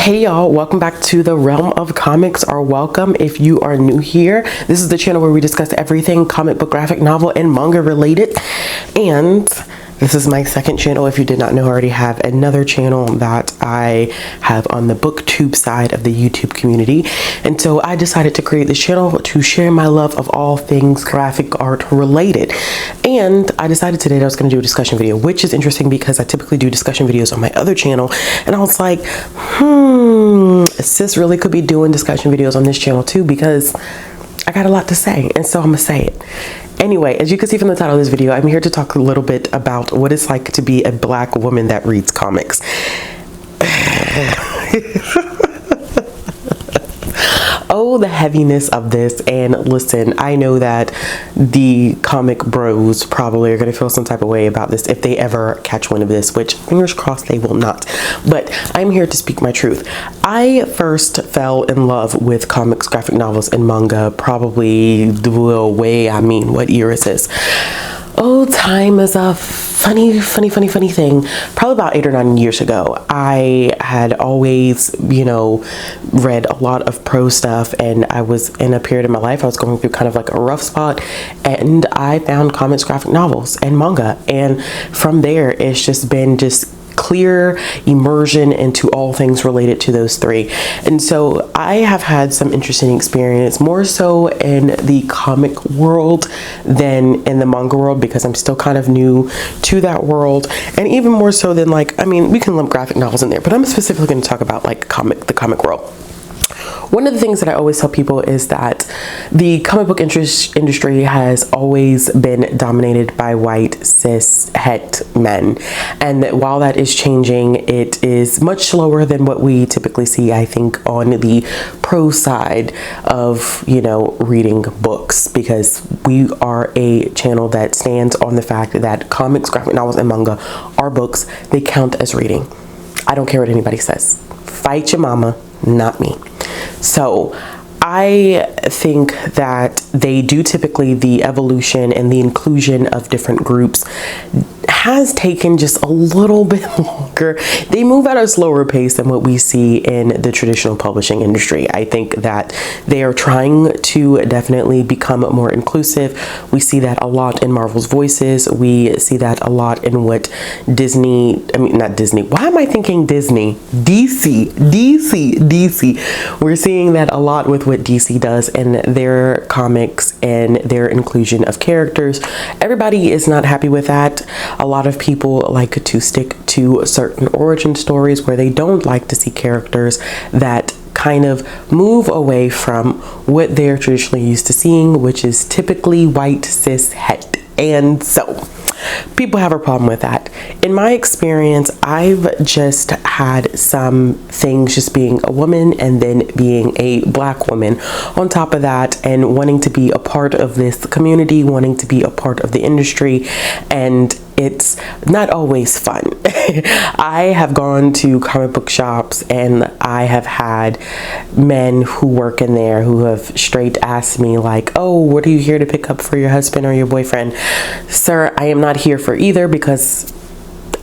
Hey y'all, welcome back to the realm of comics, or welcome if you are new here. This is the channel where we discuss everything comic book, graphic novel, and manga related. And this is my second channel. If you did not know, I already have another channel that I have on the booktube side of the YouTube community. And so I decided to create this channel to share my love of all things graphic art related. And I decided today that I was going to do a discussion video, which is interesting because I typically do discussion videos on my other channel. And I was like, sis really could be doing discussion videos on this channel too, because I got a lot to say, and so I'm gonna say it. Anyway, as you can see from the title of this video, I'm here to talk a little bit about what it's like to be a Black woman that reads comics. Oh, the heaviness of this. And listen, I know that the comic bros probably are going to feel some type of way about this if they ever catch wind of this, which fingers crossed they will not. But I'm here to speak my truth. I first fell in love with comics, graphic novels, and manga probably what year is this? Oh, time is a funny thing. Probably about 8 or 9 years ago. I had always, read a lot of pro stuff, and I was in a period of my life, I was going through kind of like a rough spot, and I found comics, graphic novels, and manga. And from there, it's just been clear immersion into all things related to those three. And so I have had some interesting experience, more so in the comic world than in the manga world, because I'm still kind of new to that world, and even more so than we can lump graphic novels in there, but I'm specifically going to talk about the comic world. One of the things that I always tell people is that the comic book industry has always been dominated by white cis het men, and that while that is changing, it is much slower than what we typically see, I think, on the pro side of reading books, because we are a channel that stands on the fact that comics, graphic novels, and manga are books. They count as reading. I don't care what anybody says. Fight your mama, not me. So I think that they do typically, the evolution and the inclusion of different groups has taken just a little bit longer. They move at a slower pace than what we see in the traditional publishing industry. I think that they are trying to definitely become more inclusive. We see that a lot in Marvel's voices. We see that a lot in what not Disney. Why am I thinking Disney? DC. We're seeing that a lot with what DC does in their comics and their inclusion of characters. Everybody is not happy with that. A lot of people like to stick to certain origin stories where they don't like to see characters that kind of move away from what they're traditionally used to seeing, which is typically white cis het. And so people have a problem with that. In my experience, I've just had some things just being a woman and then being a Black woman on top of that, and wanting to be a part of this community, wanting to be a part of the industry, and it's not always fun. I have gone to comic book shops and I have had men who work in there who have straight asked me oh, what are you here to pick up for your husband or your boyfriend? Sir, I am not here for either, because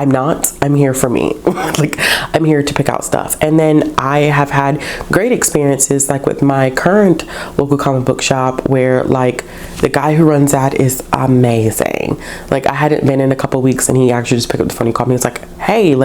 I'm here for me. I'm here to pick out stuff. And then I have had great experiences with my current local comic book shop, where the guy who runs that is amazing. I hadn't been in a couple weeks, and he actually just picked up the phone and called me. It's hey,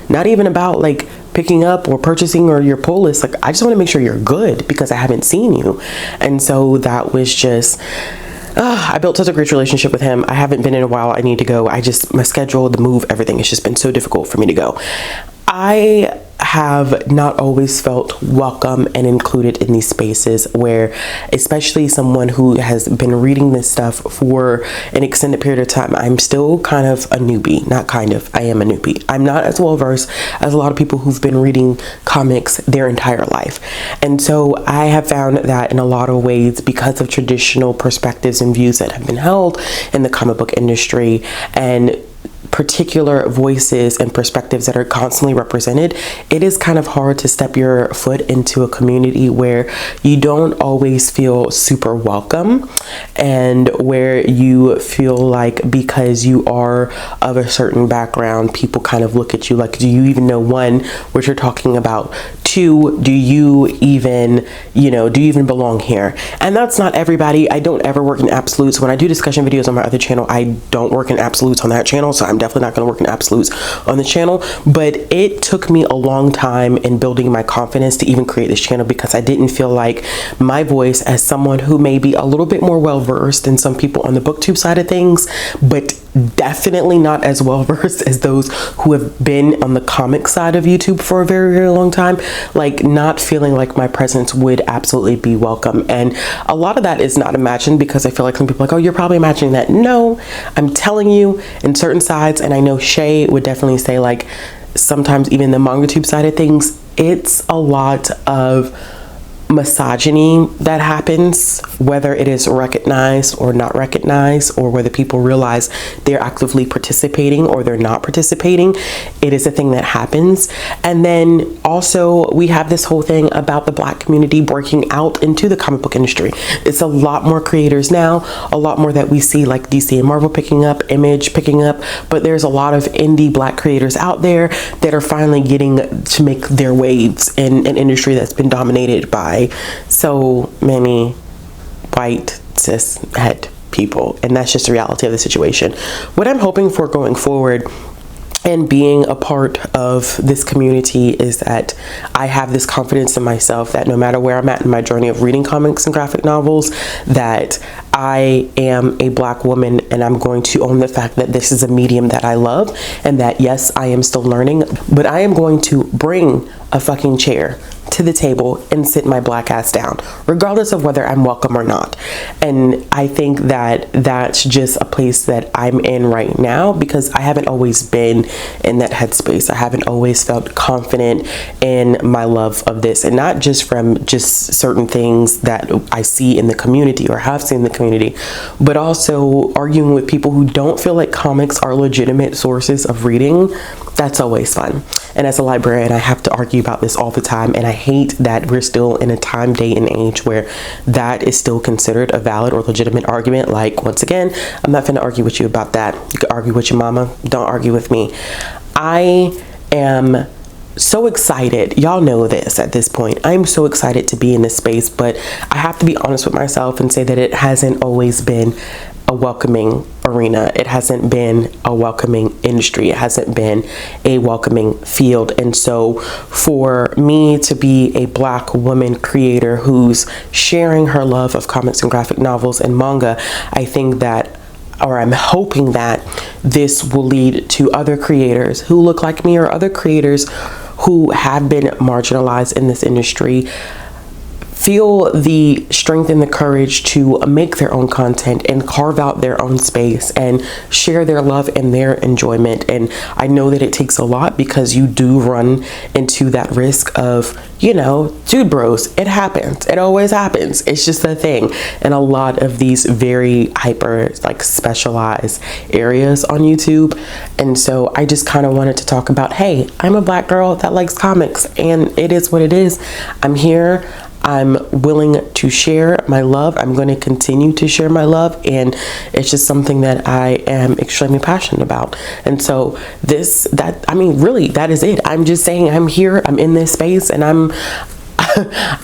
not even about picking up or purchasing or your pull list. I just want to make sure you're good, because I haven't seen you. And so that was just, I built such a great relationship with him. I haven't been in a while. I need to go. My schedule, the move, everything. It's just been so difficult for me to go. I have not always felt welcome and included in these spaces, where especially someone who has been reading this stuff for an extended period of time, I'm still kind of a newbie. Not kind of, I am a newbie. I'm not as well versed as a lot of people who've been reading comics their entire life. And so I have found that in a lot of ways, because of traditional perspectives and views that have been held in the comic book industry, and particular voices and perspectives that are constantly represented, it is kind of hard to step your foot into a community where you don't always feel super welcome, and where you feel like because you are of a certain background, people kind of look at you like, do you even know, one, what you're talking about? Two, do you even belong here? And that's not everybody. I don't ever work in absolutes. When I do discussion videos on my other channel, I don't work in absolutes on that channel, so I'm definitely not going to work in absolutes on the channel. But it took me a long time in building my confidence to even create this channel, because I didn't feel like my voice, as someone who may be a little bit more well versed than some people on the booktube side of things, but definitely not as well versed as those who have been on the comic side of YouTube for a very, very long time, like not feeling like my presence would absolutely be welcome. And a lot of that is not imagined, because I feel like some people are like, oh, you're probably imagining that. No, I'm telling you, in certain sides, and I know Shay would definitely say, like, sometimes even the manga tube side of things, it's a lot of misogyny that happens, whether it is recognized or not recognized, or whether people realize they're actively participating or they're not participating. It is a thing that happens. And then also we have this whole thing about the Black community breaking out into the comic book industry. It's a lot more creators now, a lot more that we see, like DC and Marvel picking up, Image picking up, but there's a lot of indie Black creators out there that are finally getting to make their waves in an industry that's been dominated by so many white cis het people. And that's just the reality of the situation. What I'm hoping for going forward and being a part of this community is that I have this confidence in myself that no matter where I'm at in my journey of reading comics and graphic novels, that I am a Black woman, and I'm going to own the fact that this is a medium that I love, and that yes, I am still learning, but I am going to bring a fucking chair to the table and sit my Black ass down, regardless of whether I'm welcome or not. And I think that that's just a place that I'm in right now, because I haven't always been in that headspace. I haven't always felt confident in my love of this, and not just from just certain things that I see in the community or have seen in the community, but also arguing with people who don't feel like comics are legitimate sources of reading. That's always fun. And as a librarian, I have to argue about this all the time, and I hate that we're still in a time, day, and age where that is still considered a valid or legitimate argument. Like, once again, I'm not gonna argue with you about that. You can argue with your mama, don't argue with me. I am so excited. Y'all know this at this point. I'm so excited to be in this space, but I have to be honest with myself and say that it hasn't always been a welcoming arena. It hasn't been a welcoming industry. It hasn't been a welcoming field. And so for me to be a Black woman creator who's sharing her love of comics and graphic novels and manga, I think that, or I'm hoping that this will lead to other creators who look like me, or other creators who have been marginalized in this industry, feel the strength and the courage to make their own content and carve out their own space and share their love and their enjoyment. And I know that it takes a lot, because you do run into that risk of, you know, dude bros. It happens. It always happens. It's just a thing. And a lot of these very hyper, like, specialized areas on YouTube. And so I just kind of wanted to talk about, hey, I'm a Black girl that likes comics, and it is what it is. I'm here. I'm willing to share my love. I'm going to continue to share my love, and it's just something that I am extremely passionate about. And so really, that is it. I'm just saying I'm here, I'm in this space, and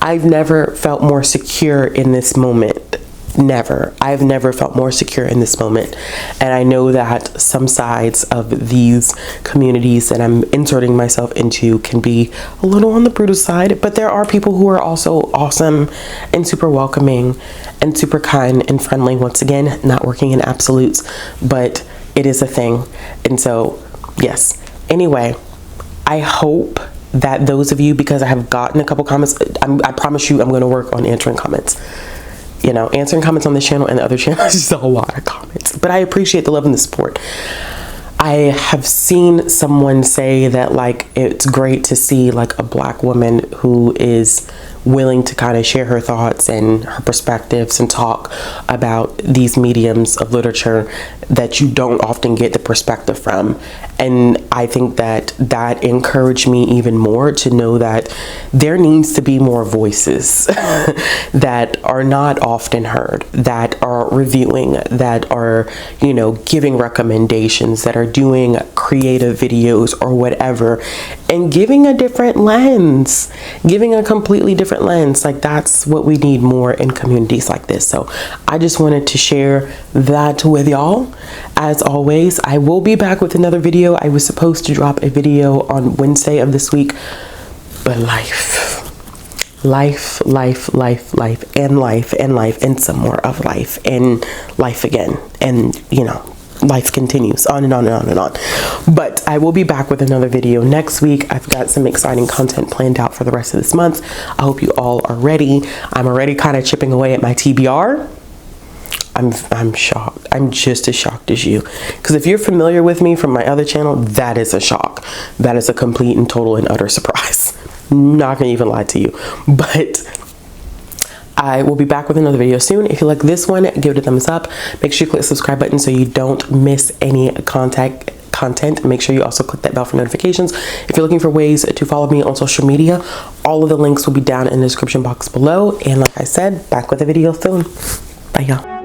I've never felt more secure in this moment. Never. I've never felt more secure in this moment. And I know that some sides of these communities that I'm inserting myself into can be a little on the brutal side, but there are people who are also awesome and super welcoming and super kind and friendly. Once again, not working in absolutes, but it is a thing. And so, yes. Anyway, I hope that those of you, because I have gotten a couple comments, I promise you I'm going to work on answering comments. You know, answering comments on this channel and the other channel is just a lot of comments, but I appreciate the love and the support. I have seen someone say that, like, it's great to see, like, a Black woman who is willing to kind of share her thoughts and her perspectives and talk about these mediums of literature that you don't often get the perspective from. And I think that that encouraged me even more to know that there needs to be more voices that are not often heard, that are reviewing, that are, you know, giving recommendations, that are doing creative videos or whatever, and giving a different lens, giving a completely different lens. Like, that's what we need more in communities like this. So I just wanted to share that with y'all. As always, I will be back with another video. I was supposed to drop a video on Wednesday of this week, but life, and some more of life, and life again. And, you know, life continues on and on and on and on. But I will be back with another video next week. I've got some exciting content planned out for the rest of this month. I hope you all are ready. I'm already kind of chipping away at my TBR. I'm shocked. I'm just as shocked as you. Because if you're familiar with me from my other channel, that is a shock. That is a complete and total and utter surprise. Not gonna even lie to you. But I will be back with another video soon. If you like this one, give it a thumbs up. Make sure you click the subscribe button so you don't miss any content. Make sure you also click that bell for notifications. If you're looking for ways to follow me on social media, all of the links will be down in the description box below. And like I said, back with a video soon. Bye, y'all.